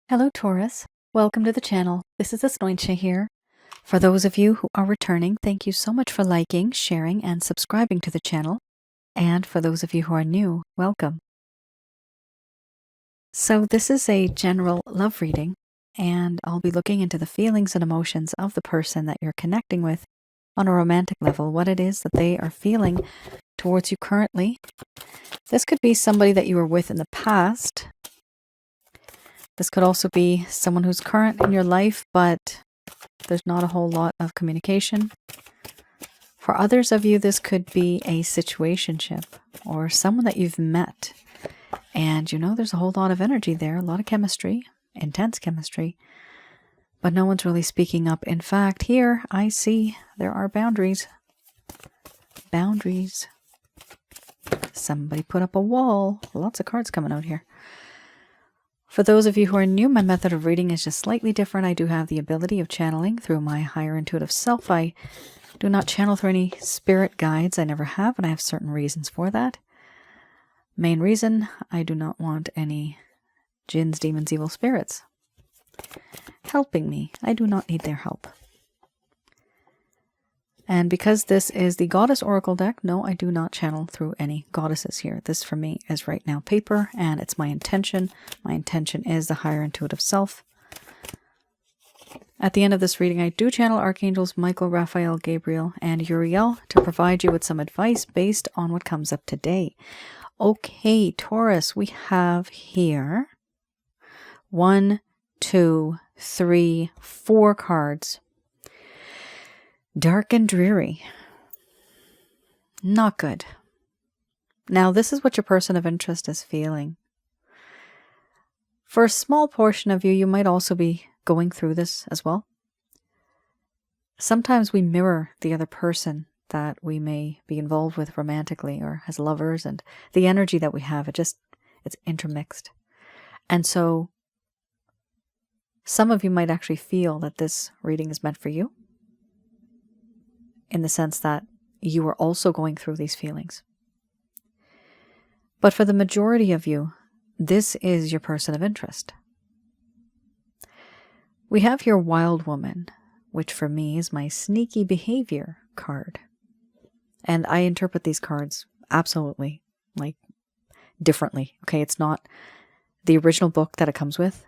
Hello Taurus, welcome to the channel. This is Asnointia here. For those of you who are returning, thank you so much for liking, sharing, and subscribing to the channel. And for those of you who are new, welcome. So this is a general love reading, and I'll be looking into the feelings and emotions of the person that you're connecting with on a romantic level, what it is that they are feeling towards you currently. This could be somebody that you were with in the past. This could also be someone who's current in your life, but there's not a whole lot of communication. For others of you, this could be a situationship or someone that you've met. And you know there's a whole lot of energy there, a lot of chemistry, intense chemistry, but no one's really speaking up. In fact, here I see there are boundaries. Boundaries. Somebody put up a wall. Lots of cards coming out here. For those of you who are new, my method of reading is just slightly different. I do have the ability of channeling through my higher intuitive self. I do not channel through any spirit guides. I never have, and I have certain reasons for that. Main reason, I do not want any jinns, demons, evil spirits helping me. I do not need their help. And because this is the Goddess Oracle deck, no, I do not channel through any goddesses here. This for me is right now paper, and it's my intention. My intention is the higher intuitive self. At the end of this reading, I do channel Archangels Michael, Raphael, Gabriel, and Uriel to provide you with some advice based on what comes up today. Okay, Taurus, we have here 1, 2, 3, 4 cards. Dark and dreary. Not good. Now, this is what your person of interest is feeling. For a small portion of you, you might also be going through this as well. Sometimes we mirror the other person that we may be involved with romantically or as lovers, and the energy that we have, it's intermixed. And so some of you might actually feel that this reading is meant for you, in the sense that you are also going through these feelings. But for the majority of you, this is your person of interest. We have here Wild Woman, which for me is my sneaky behavior card. And I interpret these cards absolutely, differently. Okay, it's not the original book that it comes with.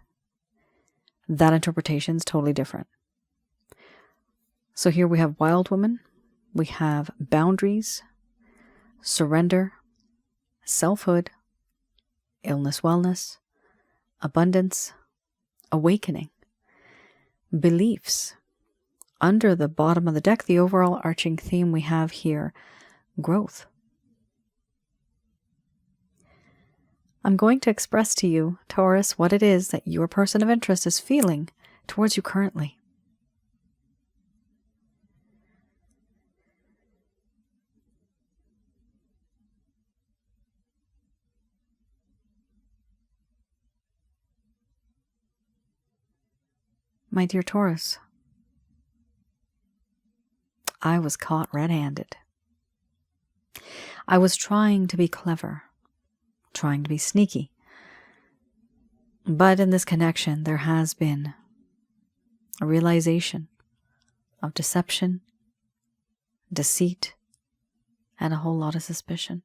That interpretation is totally different. So here we have Wild Woman, we have boundaries, surrender, selfhood, illness, wellness, abundance, awakening, beliefs. Under the bottom of the deck, the overall arching theme we have here, growth. I'm going to express to you, Taurus, what it is that your person of interest is feeling towards you currently. My dear Taurus, I was caught red-handed. I was trying to be clever, trying to be sneaky. But in this connection, there has been a realization of deception, deceit, and a whole lot of suspicion.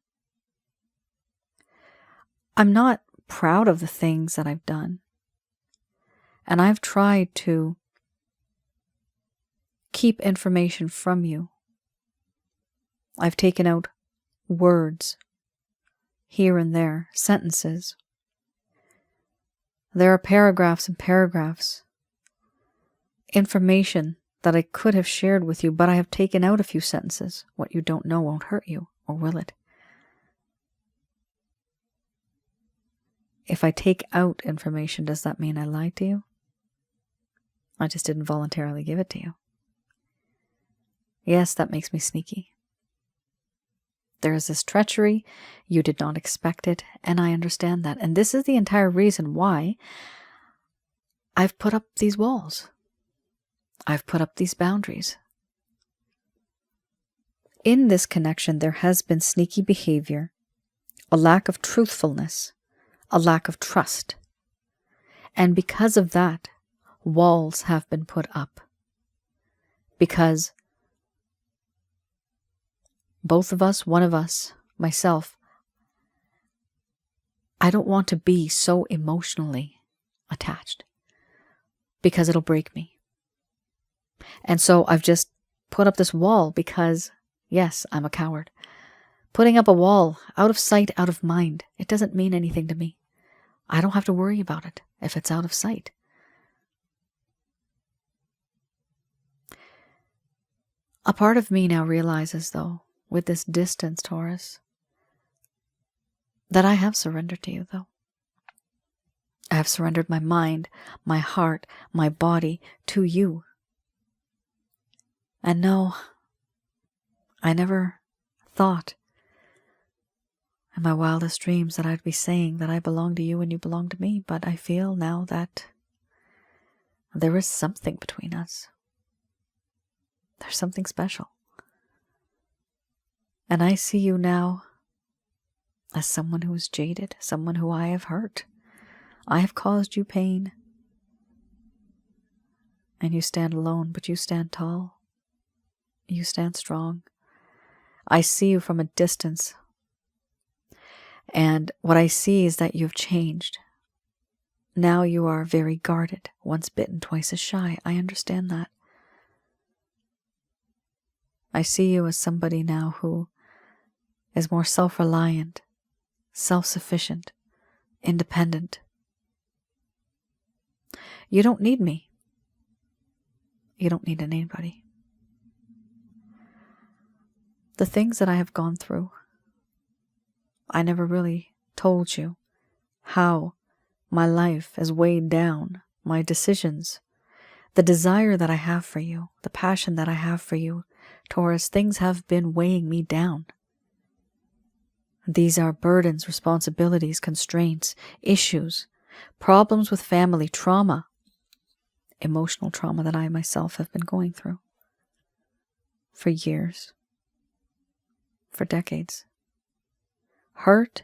I'm not proud of the things that I've done. And I've tried to keep information from you. I've taken out words here and there, sentences. There are paragraphs and paragraphs, information that I could have shared with you, but I have taken out a few sentences. What you don't know won't hurt you, or will it? If I take out information, does that mean I lied to you? I just didn't voluntarily give it to you. Yes, that makes me sneaky. There is this treachery. You did not expect it, and I understand that. And this is the entire reason why I've put up these walls. I've put up these boundaries. In this connection, there has been sneaky behavior, a lack of truthfulness, a lack of trust. And because of that, walls have been put up. Because both of us, one of us, myself, I don't want to be so emotionally attached because it'll break me. And so I've just put up this wall because, yes, I'm a coward. Putting up a wall, out of sight, out of mind, it doesn't mean anything to me. I don't have to worry about it if it's out of sight. A part of me now realizes, though, with this distance, Taurus, that I have surrendered to you, though. I have surrendered my mind, my heart, my body to you. And no, I never thought in my wildest dreams that I'd be saying that I belong to you and you belong to me, but I feel now that there is something between us. There's something special. And I see you now as someone who is jaded, someone who I have hurt. I have caused you pain. And you stand alone, but you stand tall. You stand strong. I see you from a distance. And what I see is that you've changed. Now you are very guarded. Once bitten, twice as shy. I understand that. I see you as somebody now who is more self-reliant, self-sufficient, independent. You don't need me. You don't need anybody. The things that I have gone through, I never really told you how my life is weighed down, my decisions, the desire that I have for you, the passion that I have for you, Taurus, things have been weighing me down. These are burdens, responsibilities, constraints, issues, problems with family, trauma, emotional trauma that I myself have been going through for years, for decades. Hurt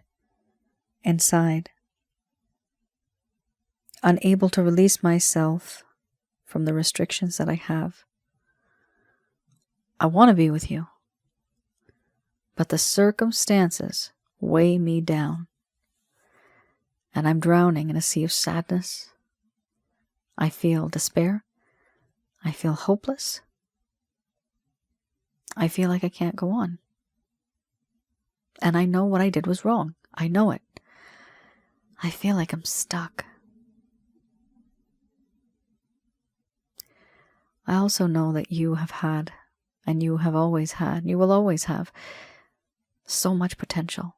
inside, unable to release myself from the restrictions that I have. I want to be with you, but the circumstances weigh me down, and I'm drowning in a sea of sadness. I feel despair. I feel hopeless. I feel like I can't go on. And I know what I did was wrong. I know it. I feel like I'm stuck. I also know that you have had, and you have always had, you will always have, so much potential.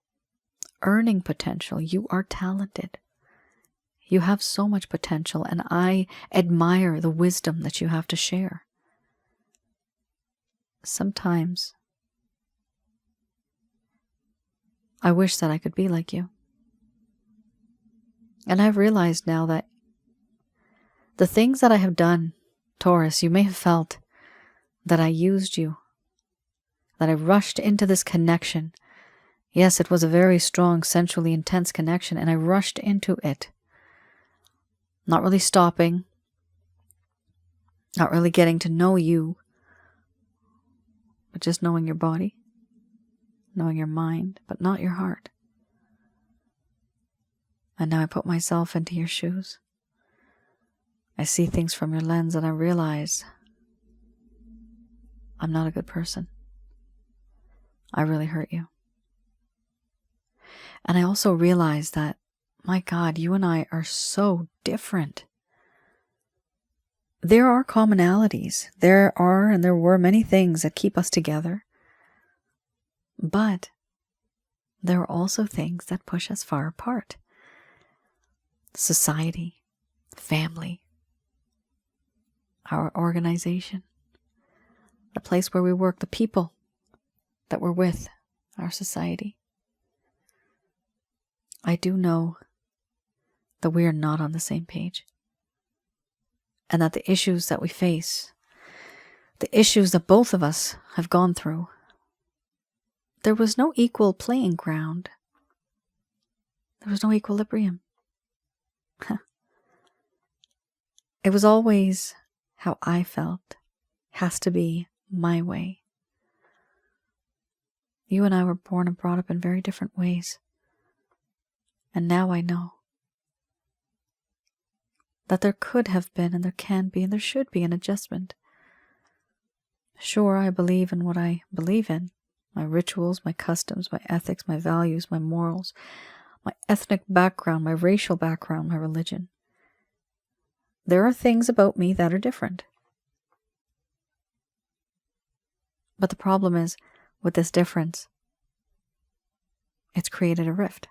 Earning potential. You are talented. You have so much potential, and I admire the wisdom that you have to share. Sometimes I wish that I could be like you. And I've realized now that the things that I have done, Taurus, you may have felt that I used you, that I rushed into this connection. Yes, it was a very strong, sensually intense connection, and I rushed into it. Not really stopping, not really getting to know you, but just knowing your body, knowing your mind, but not your heart. And now I put myself into your shoes. I see things from your lens and I realize I'm not a good person. I really hurt you. And I also realize that, my God, you and I are so different. There are commonalities. There are and there were many things that keep us together. But there are also things that push us far apart. Society, family, our organization, the place where we work, the people that we're with, our society. I do know that we are not on the same page, and that the issues that we face, the issues that both of us have gone through, there was no equal playing ground. There was no equilibrium. It was always how I felt. Has to be my way. You and I were born and brought up in very different ways. And now I know that there could have been, and there can be, and there should be an adjustment. Sure, I believe in what I believe in. My rituals, my customs, my ethics, my values, my morals, my ethnic background, my racial background, my religion. There are things about me that are different. But the problem is, with this difference, it's created a rift.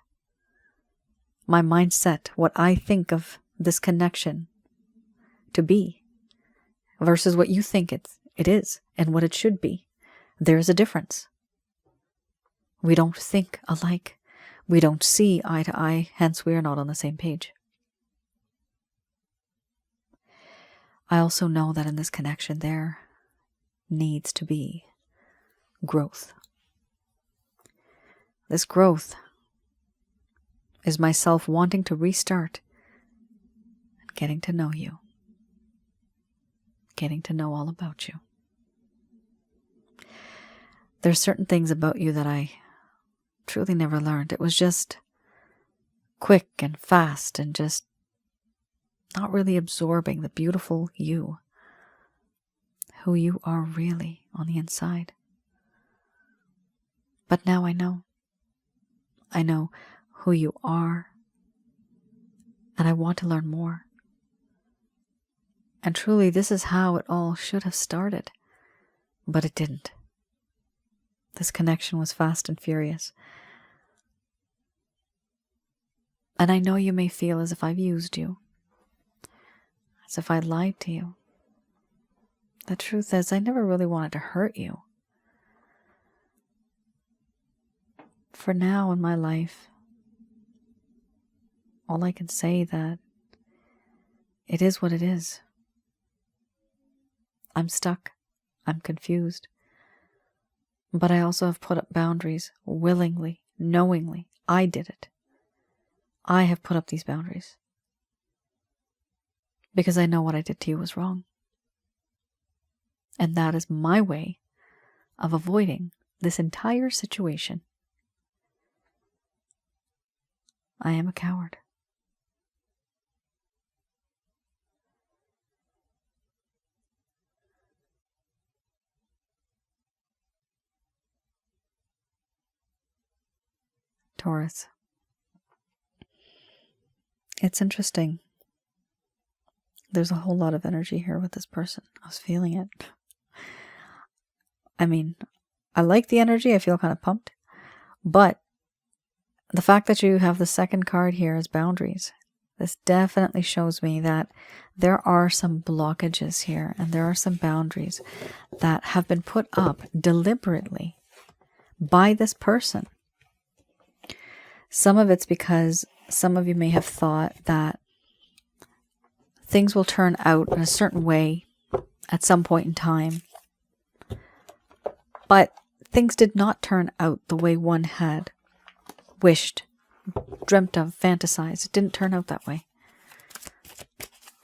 My mindset, what I think of this connection to be, versus what you think it is and what it should be. There's a difference. We don't think alike. We don't see eye to eye, hence we are not on the same page. I also know that in this connection there needs to be growth. This growth is myself wanting to restart and getting to know you. Getting to know all about you. There's certain things about you that I truly never learned. It was just quick and fast and just not really absorbing the beautiful you, who you are really on the inside. But now I know. I know who you are, and I want to learn more. And truly, this is how it all should have started, but it didn't. This connection was fast and furious. And I know you may feel as if I've used you, as if I lied to you. The truth is, I never really wanted to hurt you. For now in my life, all I can say that it is what it is. I'm stuck. I'm confused. But I also have put up boundaries willingly, knowingly. I did it. I have put up these boundaries. Because I know what I did to you was wrong. And that is my way of avoiding this entire situation. I am a coward. Taurus. It's interesting. There's a whole lot of energy here with this person. I was feeling it. I mean, I like the energy. I feel kind of pumped. But the fact that you have the second card here is boundaries. This definitely shows me that there are some blockages here and there are some boundaries that have been put up deliberately by this person. Some of it's because some of you may have thought that things will turn out in a certain way at some point in time. But things did not turn out the way one had wished, dreamt of, fantasized. It didn't turn out that way.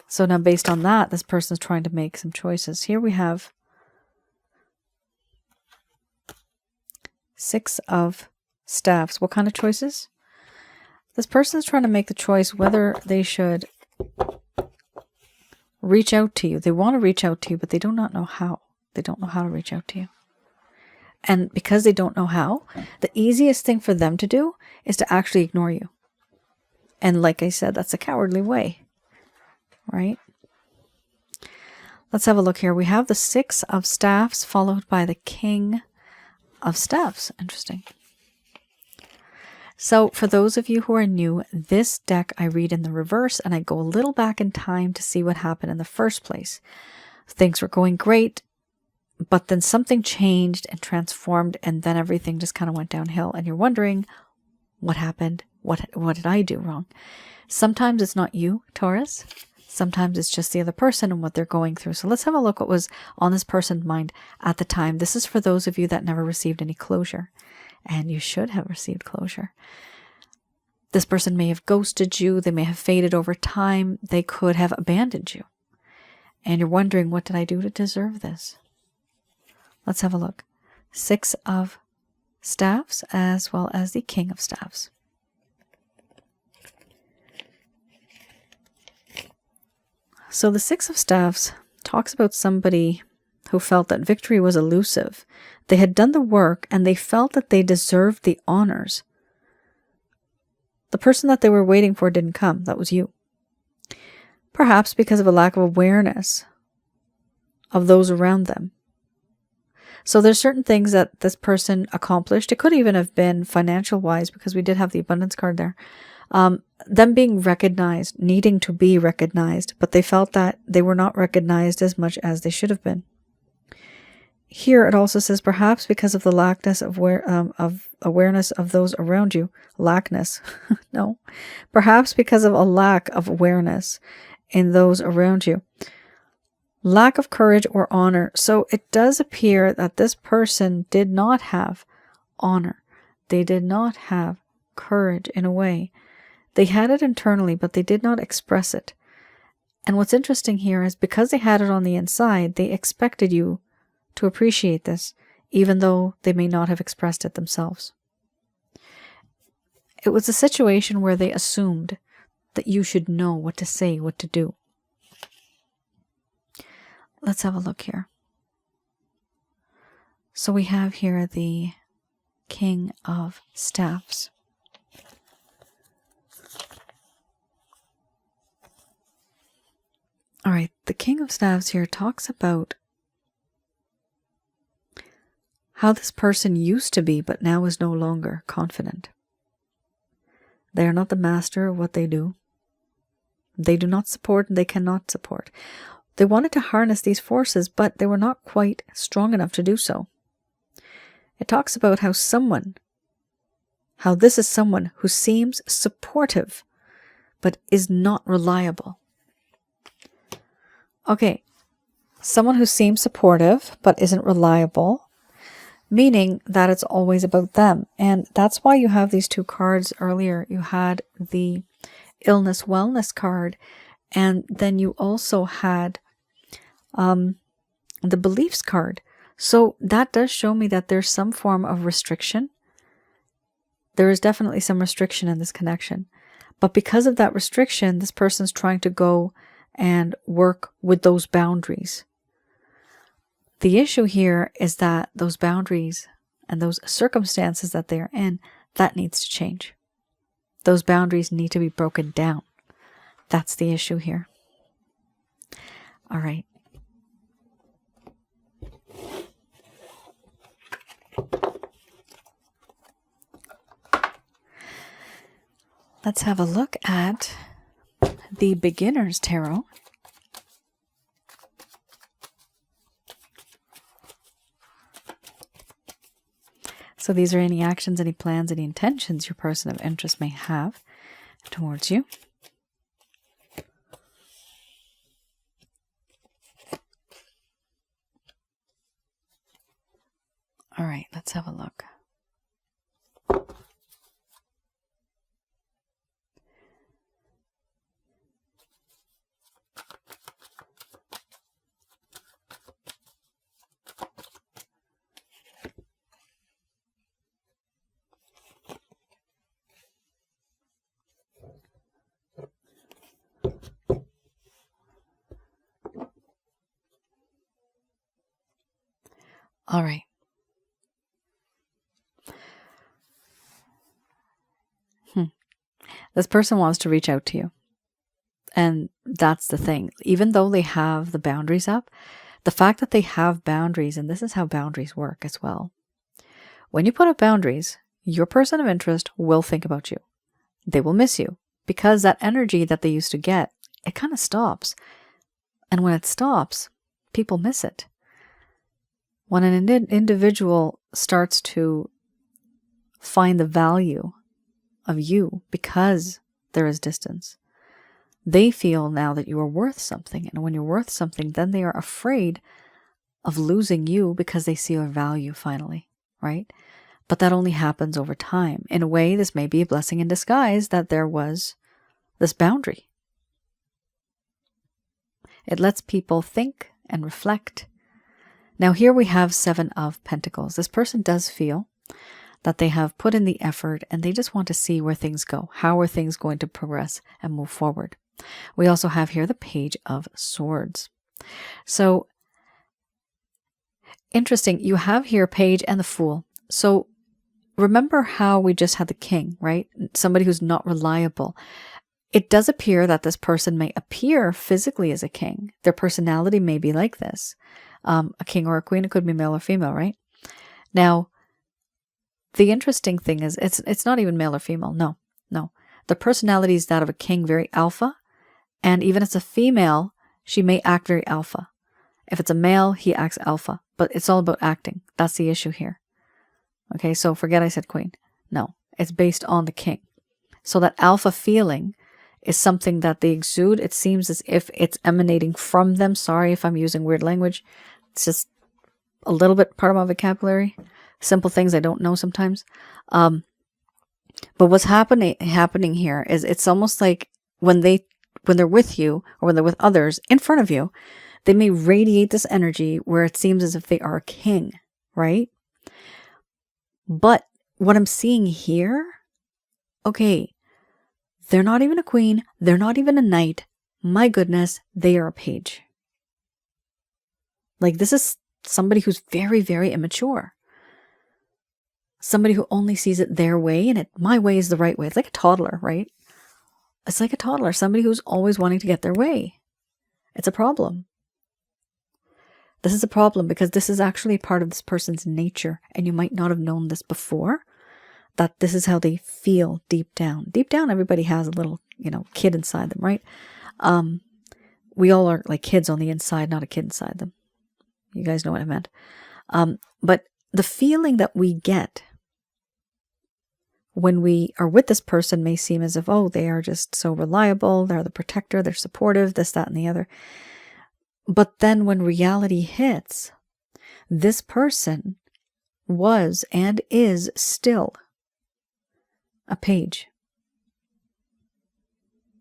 So now based on that, this person's trying to make some choices. Here we have 6 of Staffs. What kind of choices? This person is trying to make the choice whether they should reach out to you. They want to reach out to you, but they do not know how. They don't know how to reach out to you. And because they don't know how, the easiest thing for them to do is to actually ignore you. And like I said, that's a cowardly way, right? Let's have a look here. We have the 6 of Staffs followed by the King of Staffs. Interesting. So for those of you who are new, this deck I read in the reverse and I go a little back in time to see what happened in the first place. Things were going great, but then something changed and transformed, and then everything just kind of went downhill, and you're wondering what happened? What did I do wrong? Sometimes it's not you, Taurus. Sometimes it's just the other person and what they're going through. So let's have a look what was on this person's mind at the time. This is for those of you that never received any closure. And you should have received closure. This person may have ghosted you. They may have faded over time. They could have abandoned you. And you're wondering, what did I do to deserve this? Let's have a look. 6 of Staffs as well as the King of Staffs. So the 6 of Staffs talks about somebody who felt that victory was elusive. They had done the work and they felt that they deserved the honors. The person that they were waiting for didn't come. That was you. Perhaps because of a lack of awareness of those around them. So there's certain things that this person accomplished. It could even have been financial wise, because we did have the abundance card there. Them being recognized, needing to be recognized, but they felt that they were not recognized as much as they should have been. Here it also says perhaps because of the lackness of awareness of those around you. Lackness. No. Perhaps because of a lack of awareness in those around you. Lack of courage or honor. So it does appear that this person did not have honor. They did not have courage in a way. They had it internally, but they did not express it. And what's interesting here is because they had it on the inside, they expected you to appreciate this, even though they may not have expressed it themselves. It was a situation where they assumed that you should know what to say, what to do. Let's have a look here. So we have here the King of Staffs. All right, the King of Staffs here talks about how this person used to be, but now is no longer confident. They are not the master of what they do. They do not support and they cannot support. They wanted to harness these forces, but they were not quite strong enough to do so. It talks about how this is someone who seems supportive, but is not reliable. Okay, someone who seems supportive, but isn't reliable, meaning that it's always about them. And that's why you have these 2 cards earlier. You had the illness wellness card, and then you also had the beliefs card. So that does show me that there's some form of restriction. There is definitely some restriction in this connection. But because of that restriction, this person's trying to go and work with those boundaries. The issue here is that those boundaries and those circumstances that they are in, that needs to change. Those boundaries need to be broken down. That's the issue here. All right. Let's have a look at the Beginner's Tarot. So these are any actions, any plans, any intentions your person of interest may have towards you. All right, let's have a look. All right. This person wants to reach out to you. And that's the thing. Even though they have the boundaries up, the fact that they have boundaries, and this is how boundaries work as well. When you put up boundaries, your person of interest will think about you. They will miss you because that energy that they used to get, it kind of stops. And when it stops, people miss it. When an individual starts to find the value of you because there is distance, they feel now that you are worth something. And when you're worth something, then they are afraid of losing you because they see your value finally, right? But that only happens over time. In a way, this may be a blessing in disguise that there was this boundary. It lets people think and reflect. Now here we have 7 of Pentacles. This person does feel that they have put in the effort and they just want to see where things go. How are things going to progress and move forward? We also have here the Page of Swords. So interesting. You have here Page and the Fool. So remember how we just had the King, right? Somebody who's not reliable. It does appear that this person may appear physically as a king. Their personality may be like this. A king or a queen, it could be male or female, right? Now, the interesting thing is it's not even male or female. No, no. The personality is that of a king, very alpha. And even if it's a female, she may act very alpha. If it's a male, he acts alpha. But it's all about acting. That's the issue here. Okay, so forget I said queen. No, it's based on the king. So that alpha feeling is something that they exude. It seems as if it's emanating from them. Sorry if I'm using weird language. It's just a little bit part of my vocabulary. Simple things I don't know sometimes. But what's happening here is it's almost like when they're with you or when they're with others in front of you, they may radiate this energy where it seems as if they are a king, right? But what I'm seeing here, okay, they're not even a queen. They're not even a knight. My goodness, they are a page. Like this is somebody who's very, very immature. Somebody who only sees it their way and my way is the right way. It's like a toddler, right? It's like a toddler, somebody who's always wanting to get their way. It's a problem. This is a problem because this is actually part of this person's nature and you might not have known this before, that this is how they feel deep down. Deep down, everybody has a little, kid inside them, right? We all are like kids on the inside, not a kid inside them. You guys know what I meant. But the feeling that we get when we are with this person may seem as if, oh, they are just so reliable, they're the protector, they're supportive, this, that, and the other. But then when reality hits, this person was and is still a page.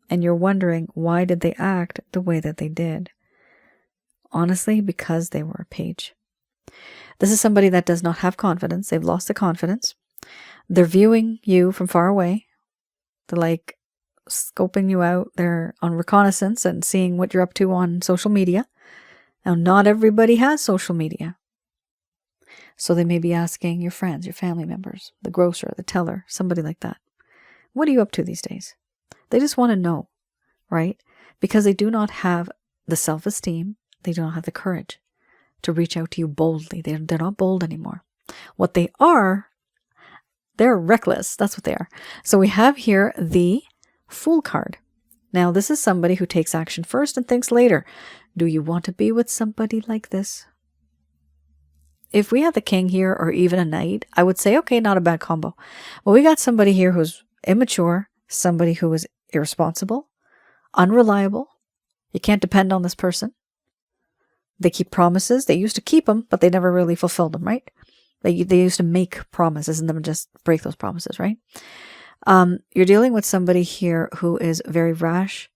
And you're wondering, why did they act the way that they did? Honestly, because they were a page. This is somebody that does not have confidence. They've lost the confidence. They're viewing you from far away. They're like scoping you out. They're on reconnaissance and seeing what you're up to on social media. Now, not everybody has social media. So they may be asking your friends, your family members, the grocer, the teller, somebody like that. What are you up to these days? They just want to know, right? Because they do not have the self-esteem. They do not have the courage to reach out to you boldly. They're not bold anymore. What they are, they're reckless. That's what they are. So we have here the Fool card. Now, this is somebody who takes action first and thinks later. Do you want to be with somebody like this? If we had the king here or even a knight, I would say, okay, not a bad combo. But we got somebody here who's immature, somebody who is irresponsible, unreliable. You can't depend on this person. They keep promises. They used to keep them, but they never really fulfilled them, right? They used to make promises and then just break those promises, right? You're dealing with somebody here who is very rash.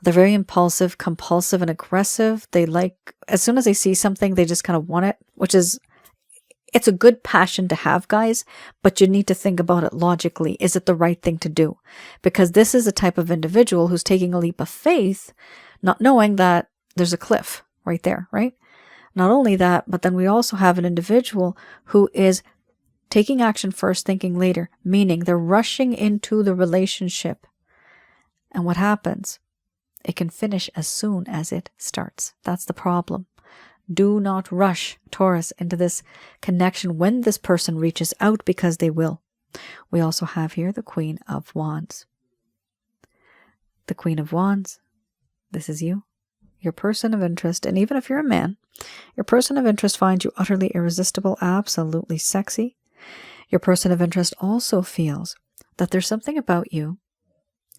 They're very impulsive, compulsive, and aggressive. They like, as soon as they see something, they just kind of want it, which is, it's a good passion to have, guys, but you need to think about it logically. Is it the right thing to do? Because this is a type of individual who's taking a leap of faith, not knowing that there's a cliff right there, right? Not only that, but then we also have an individual who is taking action first, thinking later, meaning they're rushing into the relationship. And what happens? It can finish as soon as it starts. That's the problem. Do not rush, Taurus, into this connection when this person reaches out, because they will. We also have here the Queen of Wands. The Queen of Wands, this is you, your person of interest. And even if you're a man, your person of interest finds you utterly irresistible, absolutely sexy. Your person of interest also feels that there's something about you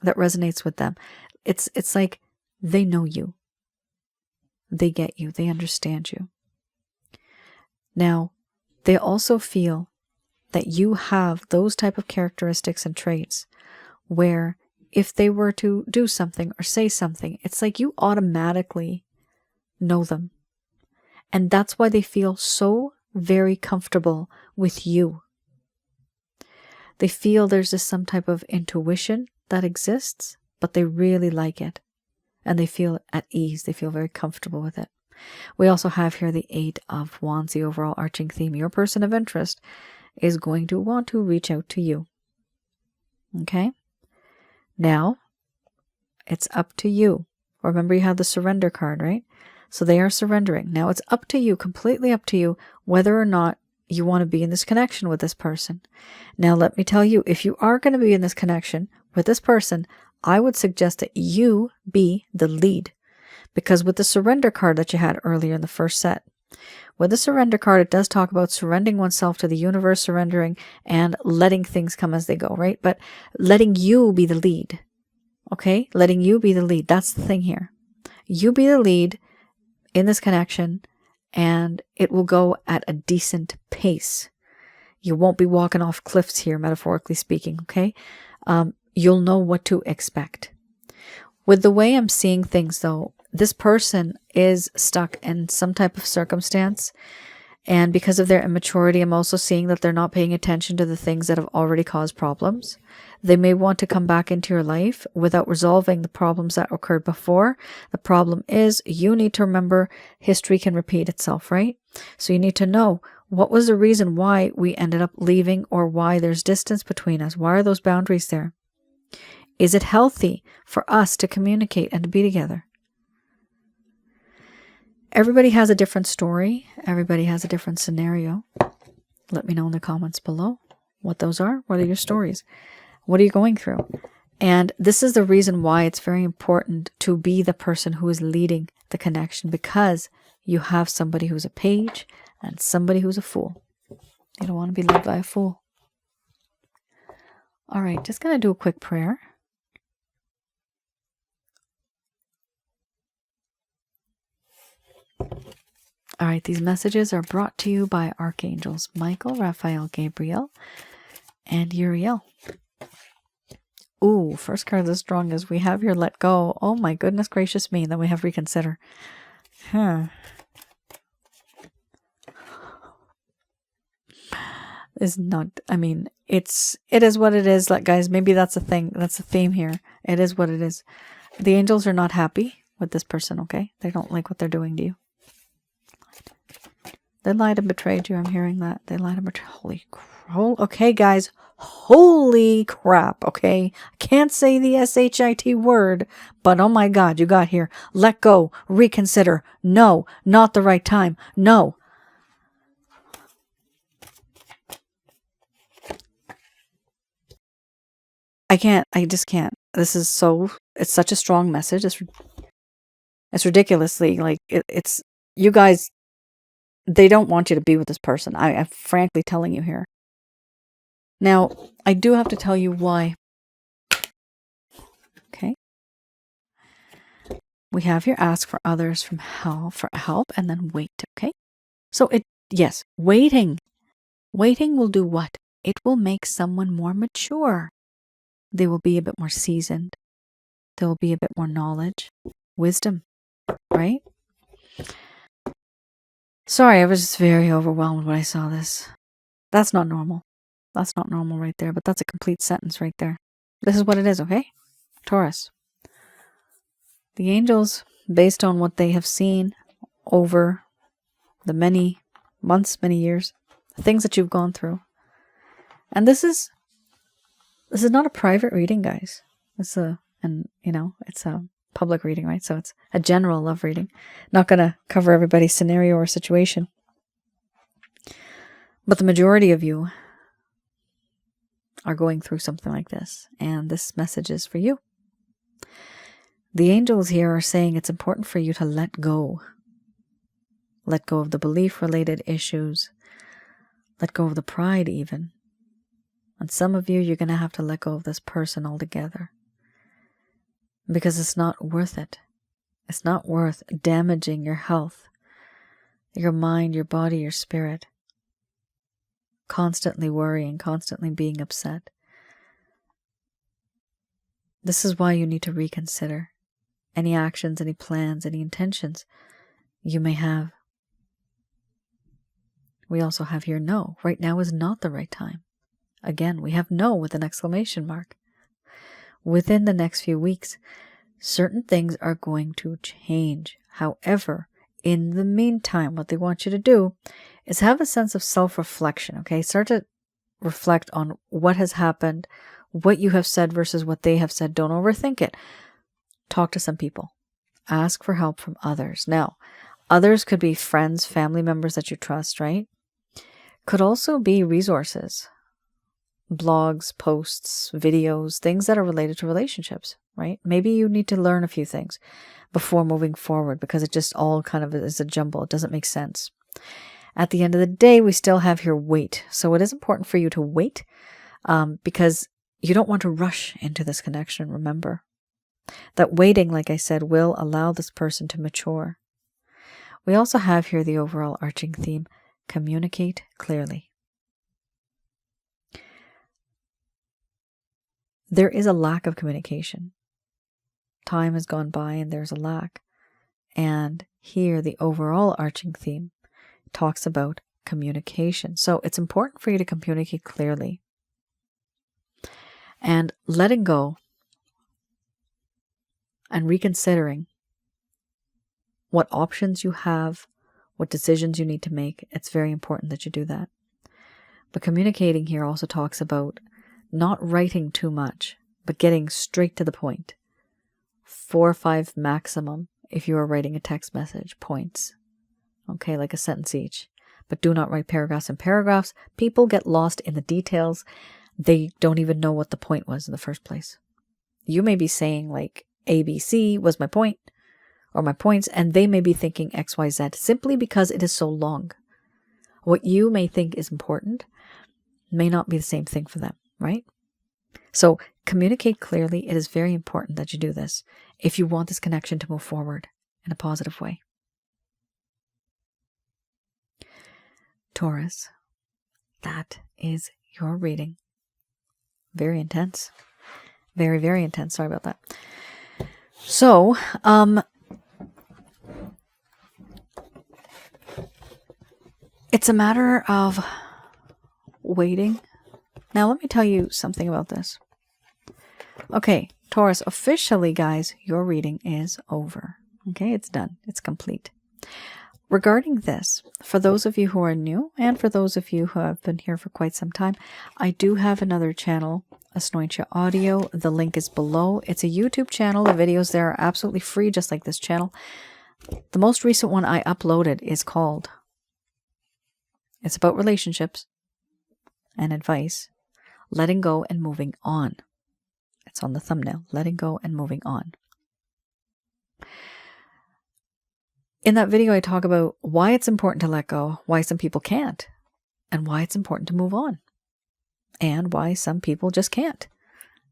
that resonates with them. It's like they know you. They get you. They understand you. Now, they also feel that you have those type of characteristics and traits where if they were to do something or say something, it's like you automatically know them. And that's why they feel so very comfortable with you. They feel there's just some type of intuition that exists, but they really like it. And they feel at ease. They feel very comfortable with it. We also have here the 8 of Wands, the overall arching theme. Your person of interest is going to want to reach out to you. Okay? Now, it's up to you. Remember, you have the surrender card, right? So they are surrendering. Now it's up to you, completely up to you, whether or not you want to be in this connection with this person. Now, let me tell you, if you are going to be in this connection with this person, I would suggest that you be the lead. Because with the surrender card that you had earlier in the first set, with the surrender card, it does talk about surrendering oneself to the universe, surrendering and letting things come as they go, right? But letting you be the lead, okay? Letting you be the lead. That's the thing here. You be the lead in this connection, and it will go at a decent pace. You won't be walking off cliffs here, metaphorically speaking, okay? You'll know what to expect. With the way I'm seeing things, though, this person is stuck in some type of circumstance, and because of their immaturity, I'm also seeing that they're not paying attention to the things that have already caused problems. They may want to come back into your life without resolving the problems that occurred before. The problem is, you need to remember, history can repeat itself, right? So you need to know, what was the reason why we ended up leaving, or why there's distance between us? Why are those boundaries there? Is it healthy for us to communicate and to be together? Everybody has a different story. Everybody has a different scenario. Let me know in the comments below what those are. What are your stories? What are you going through? And this is the reason why it's very important to be the person who is leading the connection, because you have somebody who's a page and somebody who's a fool. You don't want to be led by a fool. All right, just going to do a quick prayer. All right, these messages are brought to you by Archangels Michael, Raphael, Gabriel, and Uriel. Ooh, first card as strong as we have here, let go. Oh my goodness gracious me. Then we have reconsider. Is not, I mean, it is what it is. Like, guys, maybe that's a thing. That's a theme here. It is what it is. The angels are not happy with this person, okay? They don't like what they're doing to you. They lied and betrayed you. I'm hearing that. They lied and betrayed. Holy crap. Okay, guys. Holy crap, okay? I can't say the S-H-I-T word, but oh my God, you got here. Let go. Reconsider. No, not the right time. No. I can't. I just can't. This is so... It's such a strong message. It's ridiculously, like, it's... You guys... They don't want you to be with this person. I'm frankly telling you here. Now, I do have to tell you why. Okay. We have here ask for others for help, and then wait. Okay. So yes, waiting. Waiting will do what? It will make someone more mature. They will be a bit more seasoned. There will be a bit more knowledge, wisdom, right? Sorry, I was just very overwhelmed when I saw this. That's not normal. That's not normal right there, but that's a complete sentence right there. This is what it is, okay? Taurus. The angels, based on what they have seen over the many months, many years, the things that you've gone through. And this is not a private reading, guys. It's a public reading, right? So it's a general love reading. Not going to cover everybody's scenario or situation. But the majority of you are going through something like this, and this message is for you. The angels here are saying it's important for you to let go. Let go of the belief-related issues. Let go of the pride even. And some of you, you're going to have to let go of this person altogether. Because it's not worth it. It's not worth damaging your health, your mind, your body, your spirit. Constantly worrying, constantly being upset. This is why you need to reconsider any actions, any plans, any intentions you may have. We also have here no. Right now is not the right time. Again, we have no with an exclamation mark. Within the next few weeks, certain things are going to change. However, in the meantime, what they want you to do is have a sense of self-reflection, okay? Start to reflect on what has happened, what you have said versus what they have said. Don't overthink it. Talk to some people. Ask for help from others. Now, others could be friends, family members that you trust, right? Could also be resources, blogs, posts, videos, things that are related to relationships, right? Maybe you need to learn a few things before moving forward because it just all kind of is a jumble. It doesn't make sense. At the end of the day, we still have here wait. So it is important for you to wait because you don't want to rush into this connection. Remember that waiting, like I said, will allow this person to mature. We also have here the overall arching theme, communicate clearly. There is a lack of communication. Time has gone by and there's a lack. And here the overall arching theme talks about communication. So it's important for you to communicate clearly. And letting go and reconsidering what options you have, what decisions you need to make. It's very important that you do that. But communicating here also talks about not writing too much, but getting straight to the point. 4 or 5 maximum if you are writing a text message, points. Okay, like a sentence each. But do not write paragraphs and paragraphs. People get lost in the details. They don't even know what the point was in the first place. You may be saying like ABC was my point or my points, and they may be thinking XYZ simply because it is so long. What you may think is important may not be the same thing for them, right? So communicate clearly. It is very important that you do this if you want this connection to move forward in a positive way. Taurus, that is your reading. Very intense. Very, very intense. Sorry about that. So, it's a matter of waiting. Now, let me tell you something about this. Okay, Taurus, officially, guys, your reading is over. Okay, it's done. It's complete. Regarding this, for those of you who are new, and for those of you who have been here for quite some time, I do have another channel, Asnointia Audio. The link is below. It's a YouTube channel. The videos there are absolutely free, just like this channel. The most recent one I uploaded is called, it's about relationships and advice, letting go and moving on. It's on the thumbnail, letting go and moving on. In that video, I talk about why it's important to let go, why some people can't, and why it's important to move on, and why some people just can't,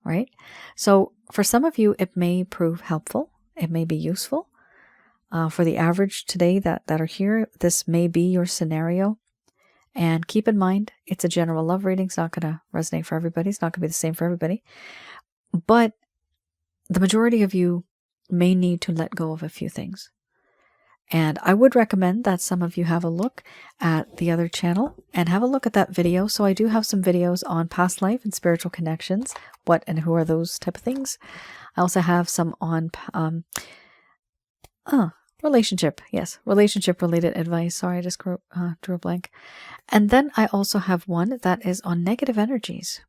right? So for some of you, it may prove helpful. It may be useful. For the average today that are here, this may be your scenario. And keep in mind, it's a general love reading. It's not going to resonate for everybody. It's not going to be the same for everybody. But the majority of you may need to let go of a few things. And I would recommend that some of you have a look at the other channel and have a look at that video. So I do have some videos on past life and spiritual connections. What and who are those type of things. I also have some on relationship. Yes, relationship related advice. Sorry, I just drew a blank. And then I also have one that is on negative energies.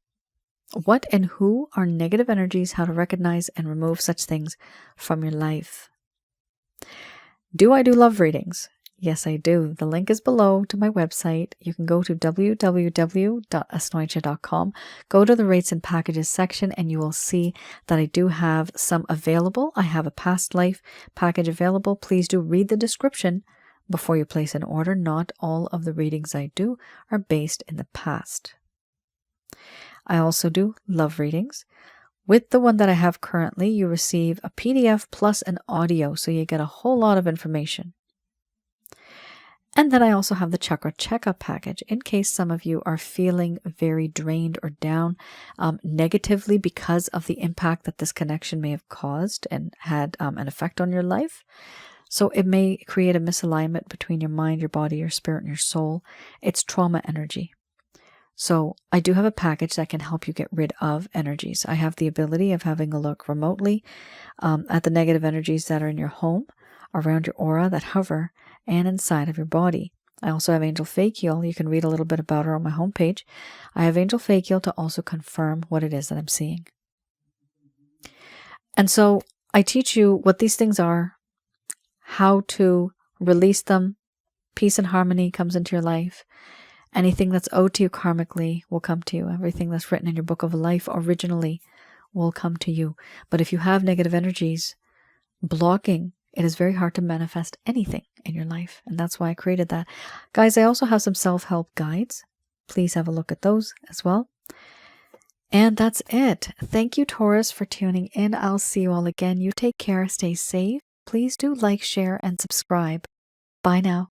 What and who are negative energies? How to recognize and remove such things from your life. Do I do love readings? Yes, I do. The link is below to my website. You can go to www.asnointia.com, go to the rates and packages section, and you will see that I do have some available. I have a past life package available. Please do read the description before you place an order. Not all of the readings I do are based in the past. I also do love readings. With the one that I have currently, you receive a PDF plus an audio, so you get a whole lot of information. And then I also have the chakra checkup package in case some of you are feeling very drained or down negatively because of the impact that this connection may have caused and had an effect on your life. So it may create a misalignment between your mind, your body, your spirit, and your soul. It's trauma energy. So I do have a package that can help you get rid of energies. I have the ability of having a look remotely at the negative energies that are in your home, around your aura that hover, and inside of your body. I also have Angel Fake Heal. You can read a little bit about her on my homepage. I have Angel Fake Heal to also confirm what it is that I'm seeing. And so I teach you what these things are, how to release them. Peace and harmony comes into your life. Anything that's owed to you karmically will come to you. Everything that's written in your book of life originally will come to you. But if you have negative energies blocking, it is very hard to manifest anything in your life. And that's why I created that. Guys, I also have some self-help guides. Please have a look at those as well. And that's it. Thank you, Taurus, for tuning in. I'll see you all again. You take care. Stay safe. Please do like, share, and subscribe. Bye now.